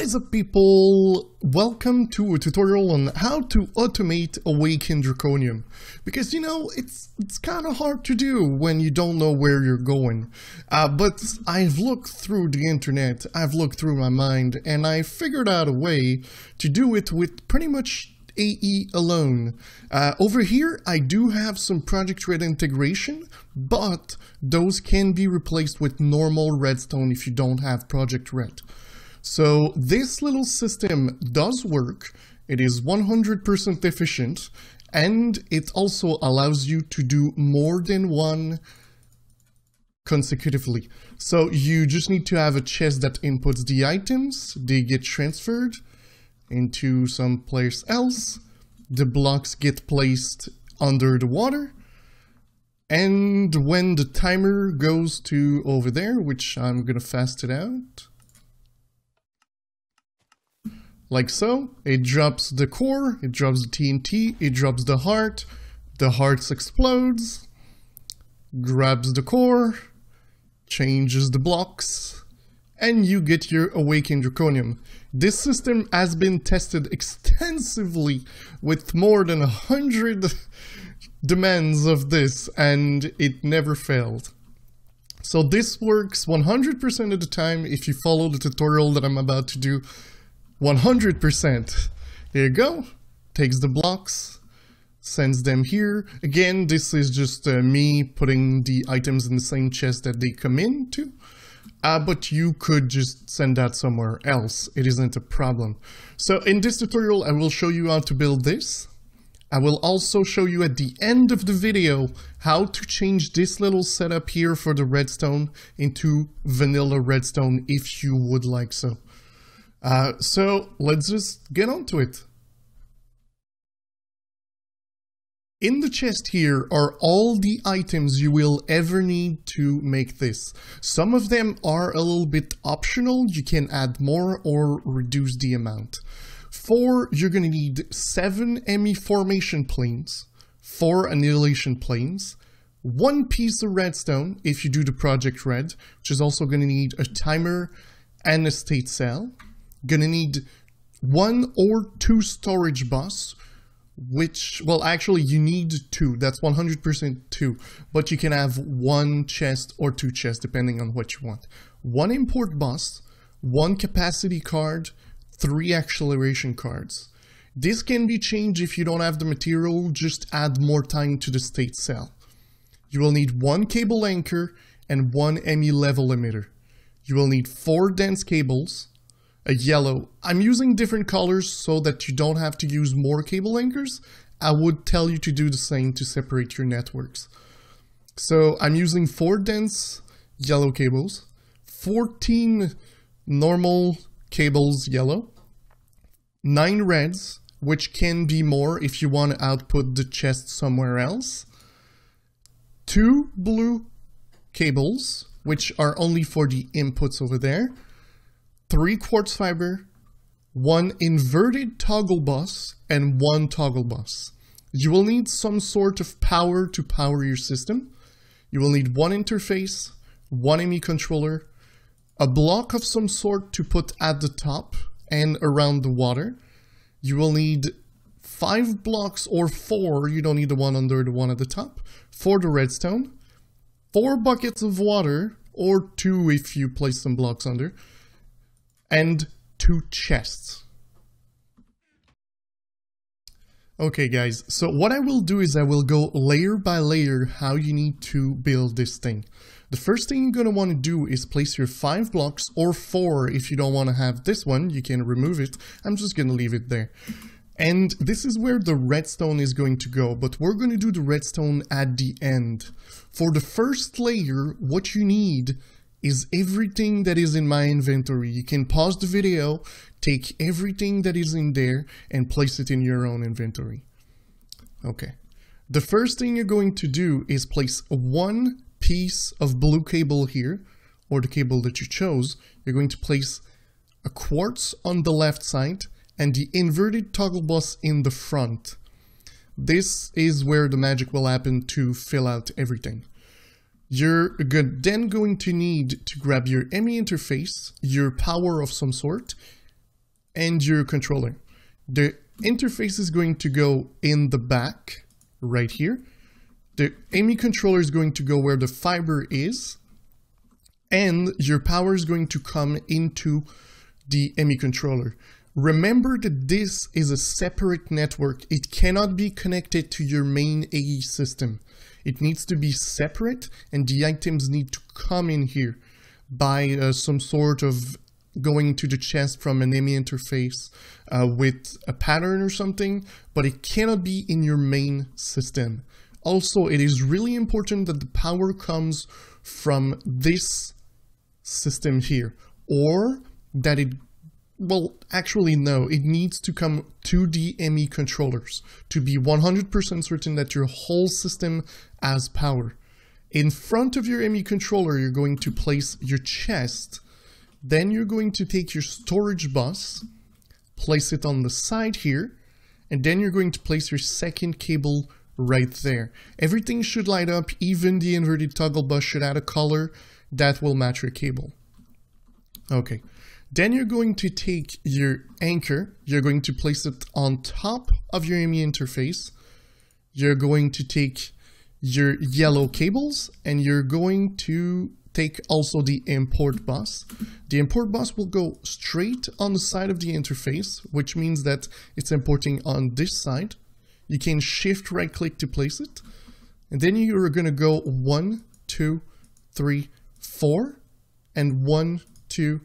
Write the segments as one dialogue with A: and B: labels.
A: What is up, people? Welcome to a tutorial on how to automate Awaken Draconium. Because, it's kind of hard to do when you don't know where you're going. But I've looked through the internet, I've looked through my mind, and I figured out a way to do it with pretty much AE alone. Over here, I do have some Projectred integration, but those can be replaced with normal Redstone if you don't have Projectred. So this little system does work, it is 100% efficient, and it also allows you to do more than one consecutively. So you just need to have a chest that inputs the items, they get transferred into some place else, the blocks get placed under the water, and when the timer goes to over there, which I'm gonna fast it out, like so, it drops the core, it drops the TNT, it drops the heart explodes, grabs the core, changes the blocks, and you get your Awakened Draconium. This system has been tested extensively with more than 100 demands of this, and it never failed. So this works 100% of the time if you follow the tutorial that I'm about to do. 100%. There you go. Takes the blocks, sends them here. Again, this is just me putting the items in the same chest that they come into. But you could just send that somewhere else. It isn't a problem. So in this tutorial, I will show you how to build this. I will also show you at the end of the video how to change this little setup here for the redstone into vanilla redstone if you would like so. So let's just get on to it. In the chest here are all the items you will ever need to make this. Some of them are a little bit optional, you can add more or reduce the amount. You're going to need 7 ME formation planes, 4 annihilation planes, 1 piece of redstone if you do the Projectred, which is also going to need a timer and a state cell. Gonna need 1 or 2 storage bus, which, well, actually you need 2, that's 100% 2, but you can have 1 chest or 2 chests depending on what you want. 1 import bus, 1 capacity card, 3 acceleration cards. This can be changed if you don't have the material, just add more time to the state cell. You will need 1 cable anchor and 1 ME level emitter. You will need 4 dense cables, a yellow. I'm using different colors so that you don't have to use more cable anchors. I would tell you to do the same to separate your networks. So I'm using 4 dense yellow cables, 14 normal cables yellow, 9 reds, which can be more if you want to output the chest somewhere else, 2 blue cables, which are only for the inputs over there, 3 quartz fiber, 1 inverted toggle bus, and 1 toggle bus. You will need some sort of power to power your system. You will need 1 interface, 1 ME controller, a block of some sort to put at the top and around the water. You will need 5 blocks or 4, you don't need the one under the one at the top, for the redstone, 4 buckets of water, or 2 if you place some blocks under, and 2 chests. Okay guys, so what I will do is I will go layer by layer how you need to build this thing. The first thing you're going to want to do is place your 5 blocks, or 4 if you don't want to have this one, you can remove it. I'm just going to leave it there. And this is where the redstone is going to go, but we're going to do the redstone at the end. For the first layer, what you need is everything that is in my inventory. You can pause the video, take everything that is in there and place it in your own inventory. Okay. The first thing you're going to do is place 1 piece of blue cable here, or the cable that you chose. You're going to place a quartz on the left side and the inverted toggle bus in the front. This is where the magic will happen to fill out everything. You're then going to need to grab your Dme Interface, your power of some sort, and your controller. The interface is going to go in the back, right here. The Dme controller is going to go where the fiber is, and your power is going to come into the Dme controller. Remember that this is a separate network. It cannot be connected to your main AE system. It needs to be separate, and the items need to come in here by some sort of going to the chest from an Dme interface with a pattern or something, but it cannot be in your main system. Also, it is really important that the power comes from this system here, or that it, well, actually no, it needs to come to the Dme controllers to be 100% certain that your whole system has power. In front of your Dme controller, you're going to place your chest. Then you're going to take your storage bus, place it on the side here, and then you're going to place your second cable right there. Everything should light up, even the inverted toggle bus should add a color that will match your cable. Okay, then you're going to take your anchor, you're going to place it on top of your Dme interface. You're going to take your yellow cables, and you're going to take also the import bus. The import bus will go straight on the side of the interface, which means that it's importing on this side. You can shift right click to place it. And then you're going to go 1, 2, 3, 4, and 1, 2,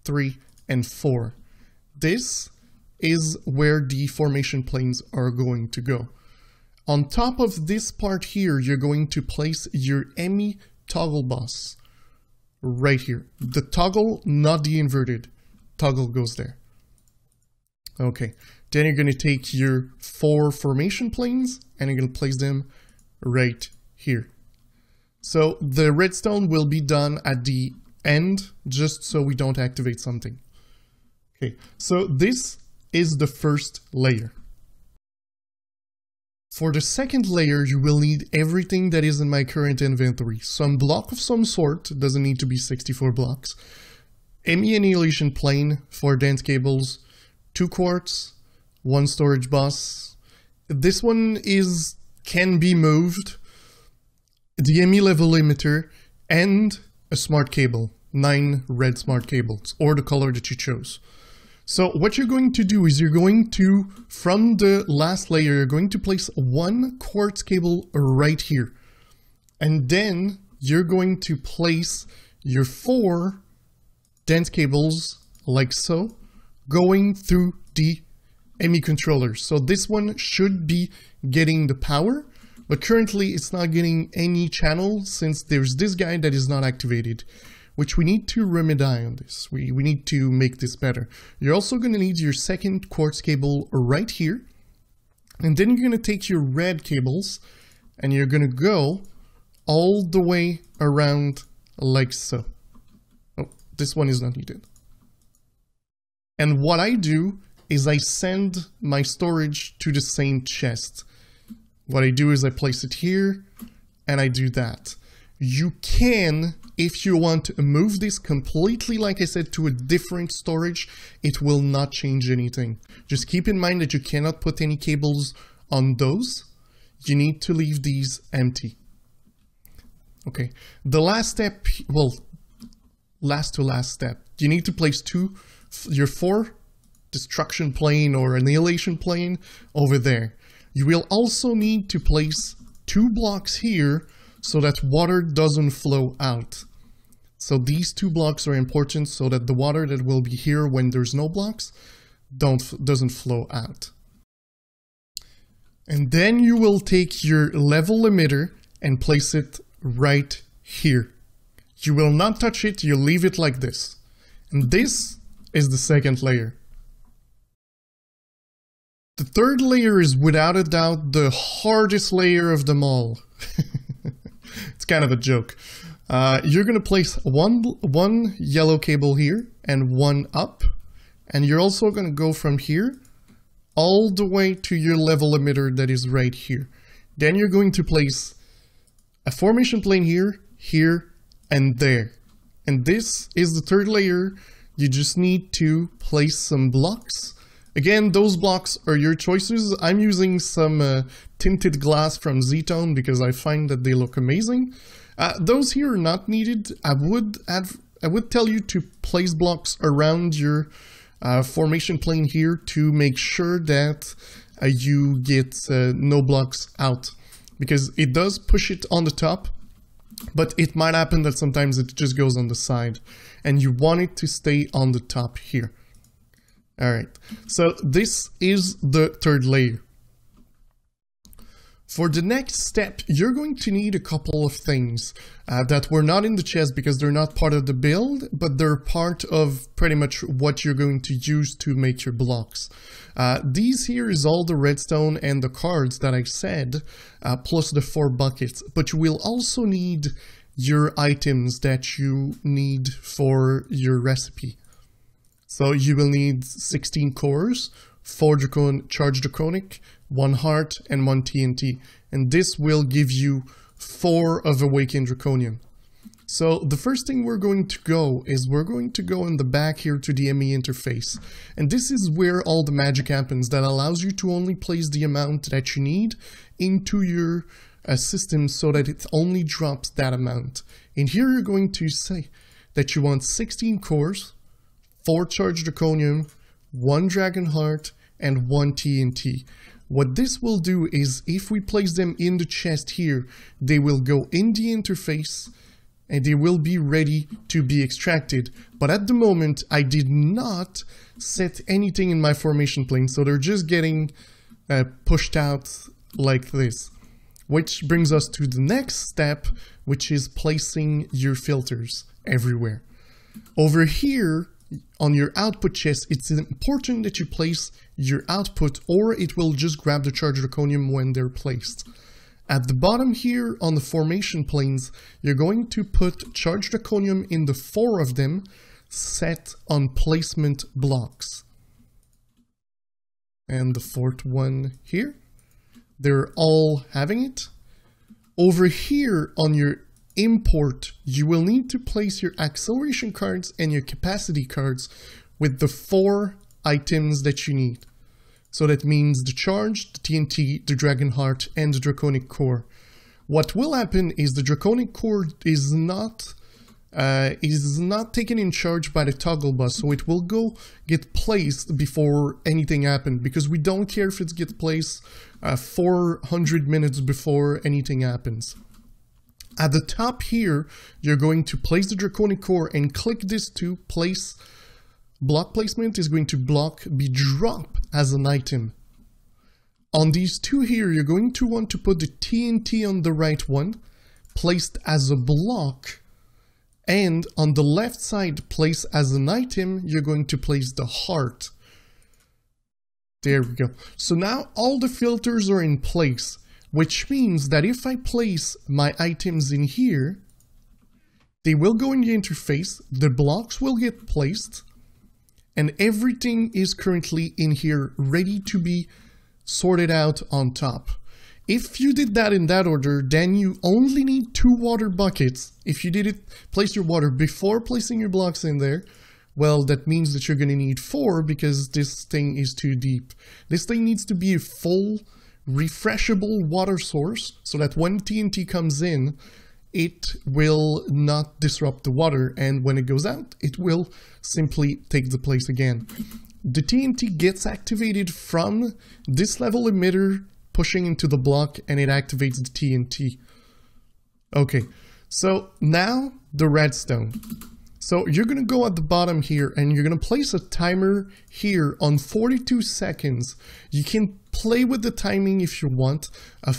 A: 3, and 4. This is where the formation planes are going to go. On top of this part here, you're going to place your Dme toggle bus right here. The toggle, not the inverted. Toggle goes there. Okay, then you're going to take your 4 formation planes and you're going to place them right here. So the redstone will be done at the end, just so we don't activate something. Okay, so this is the first layer. For the second layer, you will need everything that is in my current inventory. Some block of some sort, doesn't need to be 64 blocks. Dme annihilation plane for dense cables, 2 quartz, 1 storage bus. This one can be moved. The Dme level limiter, and a smart cable, 9 red smart cables, or the color that you chose. So what you're going to do is you're going to, from the last layer, you're going to place 1 quartz cable right here. And then you're going to place your 4 dense cables, like so, going through the Dme controller. So this one should be getting the power, but currently it's not getting any channel since there's this guy that is not activated, which we need to remedy on this. We need to make this better. You're also going to need your second quartz cable right here. And then you're going to take your red cables and you're going to go all the way around like so. Oh, this one is not needed. And what I do is I send my storage to the same chest. What I do is I place it here and I do that. You can, if you want to move this completely, like I said, to a different storage, it will not change anything. Just keep in mind that you cannot put any cables on those. You need to leave these empty. Okay, the last step, well, last to last step, you need to place your 4 destruction plane or annihilation plane over there. You will also need to place 2 blocks here so that water doesn't flow out. So these 2 blocks are important so that the water that will be here when there's no blocks doesn't flow out. And then you will take your level limiter and place it right here. You will not touch it, you leave it like this. And this is the second layer. The third layer is without a doubt the hardest layer of them all. It's kind of a joke. You're going to place one yellow cable here and 1 up. And you're also going to go from here all the way to your level emitter that is right here. Then you're going to place a formation plane here, here, and there. And this is the third layer You just need to place some blocks. Again, those blocks are your choices. I'm using some tinted glass from Z-Tone because I find that they look amazing. Those here are not needed. I would tell you to place blocks around your formation plane here to make sure that you get no blocks out, because it does push it on the top, but it might happen that sometimes it just goes on the side, and you want it to stay on the top here. Alright, so this is the third layer. For the next step, you're going to need a couple of things that were not in the chest because they're not part of the build, but they're part of pretty much what you're going to use to make your blocks. These here is all the redstone and the cards that I said, plus the 4 buckets, but you will also need your items that you need for your recipe. So you will need 16 cores, 4 charged draconic, 1 heart, and 1 TNT. And this will give you 4 of awakened draconium. So the first thing we're going to go is we're going to go in the back here to the Dme Interface. And this is where all the magic happens that allows you to only place the amount that you need into your system so that it only drops that amount. And here you're going to say that you want 16 cores, 4 charged draconium, 1 dragon heart, and 1 TNT. What this will do is if we place them in the chest here, they will go in the interface and they will be ready to be extracted. But at the moment, I did not set anything in my formation plane, so they're just getting pushed out like this. Which brings us to the next step, which is placing your filters everywhere. Over here, on your output chest, it's important that you place your output or it will just grab the charged draconium when they're placed. At the bottom here on the formation planes, you're going to put charged draconium in the 4 of them set on placement blocks. And the 4th one here, they're all having it. Over here on your import, you will need to place your acceleration cards and your capacity cards with the 4 items that you need. So that means the charge, the TNT, the dragon heart, and the draconic core. What will happen is the draconic core is not taken in charge by the toggle bus, so it will get placed before anything happens, because we don't care if it gets placed 400 minutes before anything happens. At the top here, you're going to place the draconic core and click this to place. Block placement is going to be drop as an item. On these 2 here, you're going to want to put the TNT on the right one, placed as a block, and on the left side, place as an item, you're going to place the heart. There we go. So now all the filters are in place, which means that if I place my items in here, they will go in the interface, the blocks will get placed, and everything is currently in here ready to be sorted out on top. If you did that in that order, then you only need 2 water buckets. If you did it, place your water before placing your blocks in there, well, that means that you're going to need 4 because this thing is too deep. This thing needs to be a full, refreshable water source so that when TNT comes in, it will not disrupt the water, and when it goes out, it will simply take the place again. The TNT gets activated from this level emitter pushing into the block, and it activates the TNT. Okay, so now the redstone. So you're going to go at the bottom here and you're going to place a timer here on 42 seconds. You can play with the timing if you want.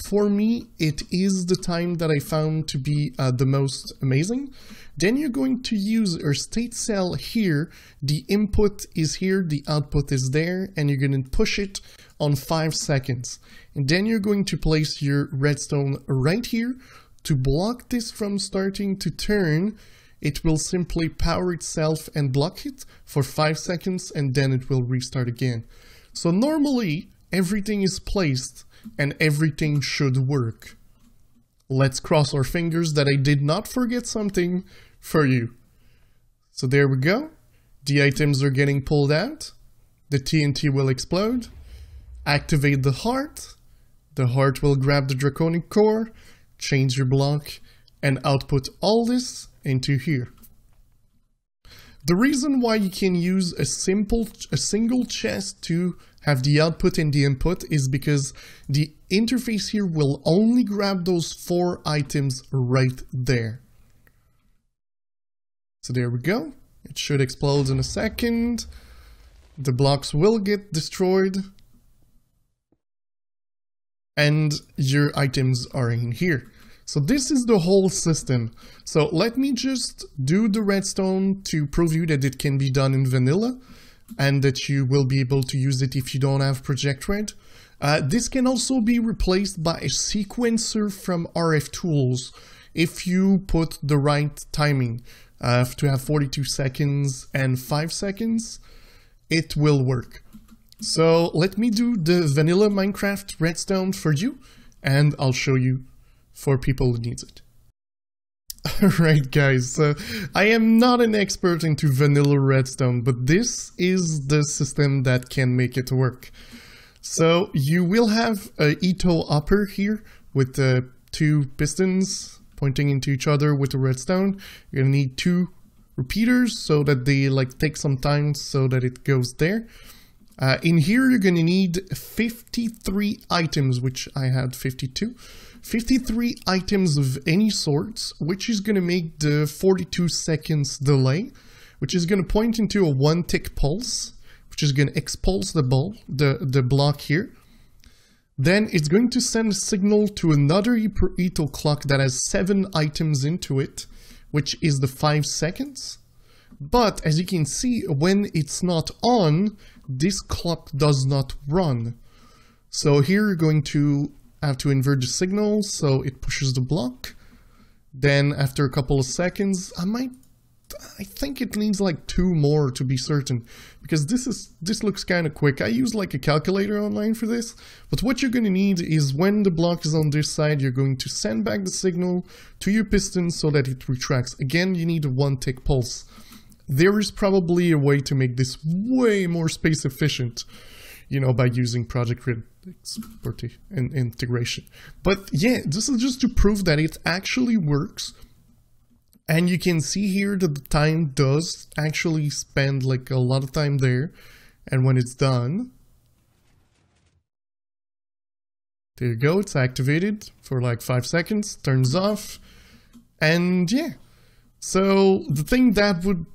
A: For me, it is the time that I found to be the most amazing. Then you're going to use your state cell here. The input is here, the output is there, and you're going to push it on 5 seconds. And then you're going to place your redstone right here to block this from starting to turn. It will simply power itself and block it for 5 seconds, and then it will restart again. So normally, everything is placed and everything should work. Let's cross our fingers that I did not forget something for you. So there we go. the items are getting pulled out, the TNT will explode, activate the heart will grab the draconic core, change your block, and output all this into here. The reason why you can use a single chest to have the output and the input is because the interface here will only grab those 4 items right there. So there we go. It should explode in a second. The blocks will get destroyed. And your items are in here. So this is the whole system. So let me just do the redstone to prove you that it can be done in vanilla and that you will be able to use it if you don't have Projectred. This can also be replaced by a sequencer from RF Tools if you put the right timing. To have 42 seconds and 5 seconds, it will work. So let me do the vanilla Minecraft redstone for you, and I'll show you for people who needs it. Alright guys, so I am not an expert into vanilla redstone, but this is the system that can make it work. So you will have a Ito upper here with the 2 pistons pointing into each other with the redstone. You're gonna need 2 repeaters so that they take some time so that it goes there. In here, you're going to need 53 items, which I had 52. 53 items of any sorts, which is going to make the 42 seconds delay, which is going to point into a 1-tick pulse, which is going to expulse the block here. Then it's going to send a signal to another Ito clock that has 7 items into it, which is the 5 seconds. But as you can see, when it's not on, this clock does not run. So here you're going to have to invert the signal so it pushes the block. Then after a couple of seconds, I think it needs 2 more to be certain, because this looks kind of quick. I use a calculator online for this, but what you're going to need is when the block is on this side, you're going to send back the signal to your piston so that it retracts. Again, you need a 1-tick pulse. There is probably a way to make this way more space efficient, by using Projectred and integration. But yeah, this is just to prove that it actually works. And you can see here that the time does actually spend a lot of time there. And when it's done, there you go, it's activated for 5 seconds, turns off. And yeah, so the thing that would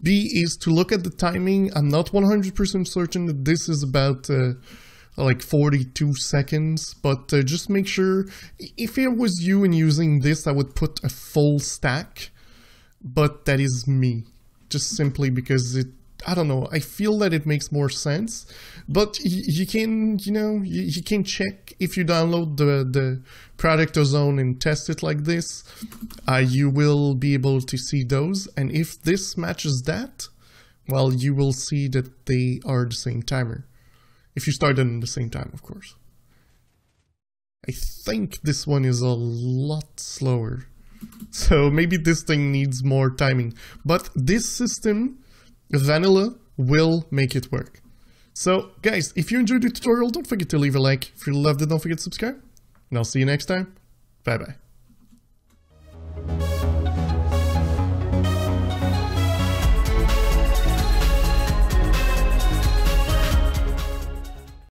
A: be is to look at the timing. I'm not 100% certain that this is about 42 seconds, but just make sure. If it was you and using this, I would put a full stack, but that is me, just simply because I don't know, I feel that it makes more sense. But you can, you can check if you download the Project Ozone and test it like this. You will be able to see those, and if this matches that, well, you will see that they are the same timer. If you start them at the same time, of course. I think this one is a lot slower, so maybe this thing needs more timing. But this system, vanilla, will make it work. So guys, if you enjoyed the tutorial, don't forget to leave a like. If you loved it, don't forget to subscribe. And I'll see you next time. Bye bye.